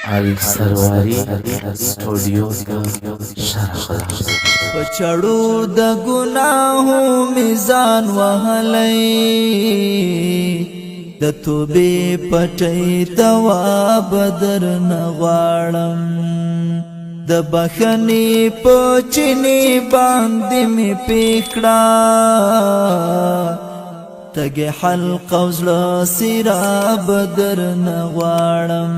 السرواری स्टूडियो का शरफ पछड़ू द गुनाहो मिजान वहलई द तुबे पटई तवाब दर नवाड़म द बखनी पोचनी बांदी में पिकड़ा तगे हल्का उजला सिराब दर नवाड़म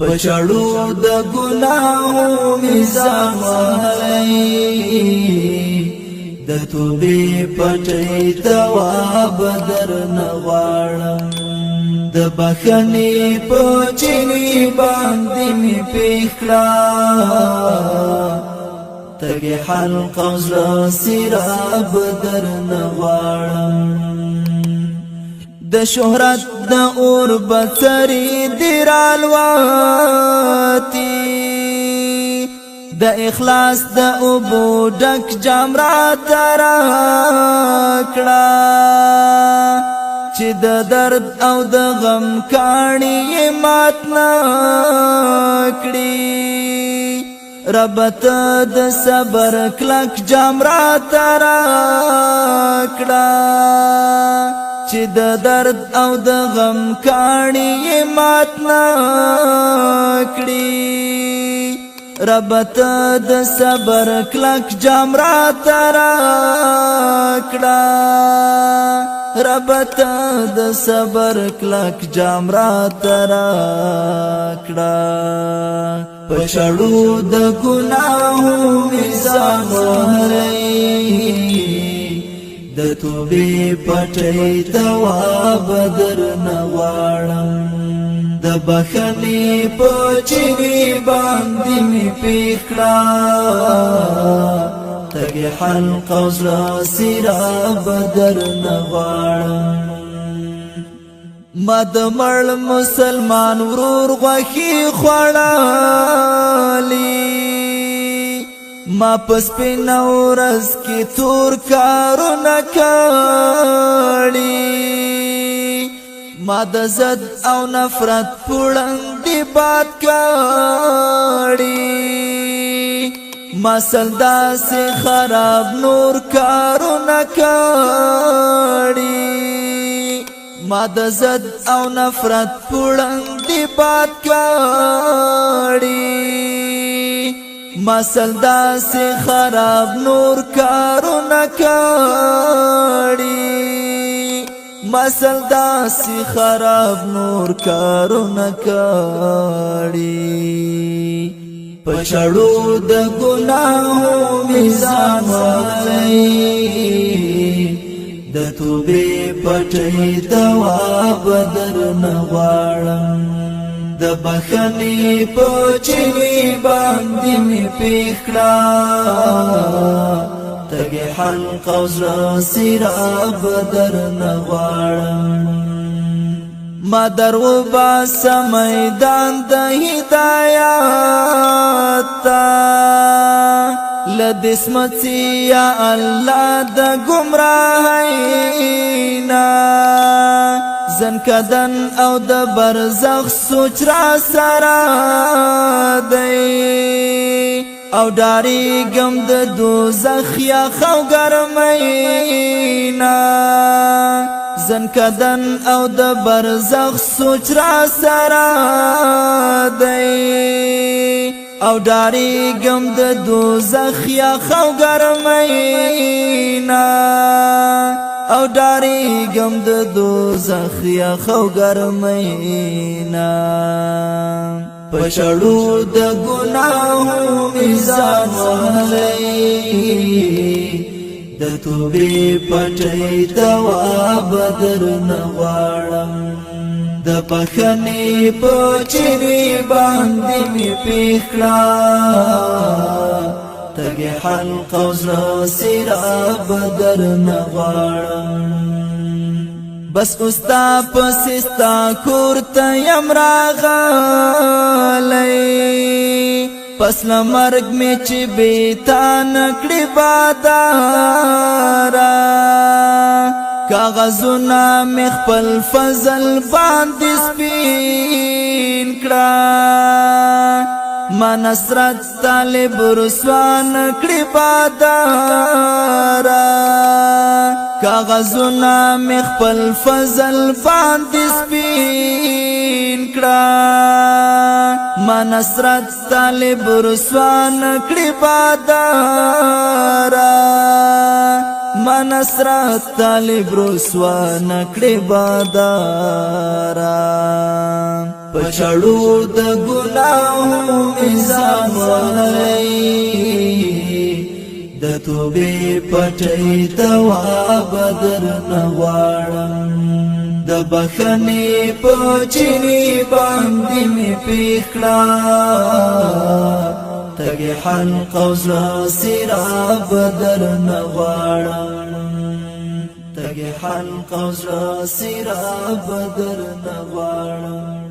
पछड़ू द गुनाहो मिजान वहलई द तुबे पटई तवाब दर नवाड़म द बखनी पोचनी बांदी में पिकड़ा तगे हल्का उजला सिराब दर नवाड़म द शोहरत द और बसरी दिरालवाती द इखलास द अबू डक जामरा तराकड़ा ची द दर्द औ द गम कानी ये मात नाकड़ी रबत द सबर क्लक जामरा तराकड़ा ची द दर्द औ द गम कानी ये मात नाकड़ी रबत द सबर क्लक जामरा तराकड़ा रबत द सबर क्लक जामरा तराकड़ा पछड़ू द गुनाहो मिजान वहलई द तुबे पटई तवाब दर नवाड़म द बखनी पोचनी बांदी में पिकड़ा तगे हल्का उजला सिराब दर नवाड़म मद मर्ल मुसलमान वरूर गखी खड़ाली मा पसपी नौरस की तूर कारो नकाड़ी मा द जद औ नफरत पुड़ंदी बात काड़ी मा सलदा से खराब नूर कारो नकाड़ी मा द जद औ नफरत पुड़ंदी बात काड़ी मसलदा से खराब नूर कारो नकाड़ी मसलदा से खराब नूर कारो नकाड़ी पछड़ू द गुनाहो मिजान वहलई द तुबे पटई तवाब दर नवाड़म द बखनी पोचनी बांदी में पिकड़ा तगे हल्का उजला सिराब दर नवाड़म मदर उबा समैदान द हिदायत लदिस्मत या अल्लाह द गुमराहीना زنکدن او د برزخ سوچ را سرا دی او داری گم د دوزخ یا خو گرمینا زنکدن او د برزخ سوچ را سرا دی او داری گم د دوزخ یا خو گرمینا او داری گم د دوزخ یا خو گرمینا پچھڑو د گناہو میزان وحلئی د توبې پټی تواب در نغواړم د پخنی پچری باندې می پیخلا تگی حلق وزر سراب در نغارم بس استا پسستا کورتا یم راغلی پس لمرگ می چی بیتا نکڑی بادارا کاغذونا می خپل فضل باندې سپین کړه ما نصرت طالب رسوان کړي بادارا کاغذونه مخفل فضل باندې سپین کړه ما نصرت طالب رسوان کړي بادارا ما نصرت طالب رسوان کړي بادارا پچړو د ګناهو میزان ولای د توبې پټي تواب در نغواړم د بخنې په چینی باندې می پخړه تګي حلق او سراب در نغواړم تګي حلق او سراب در نغواړم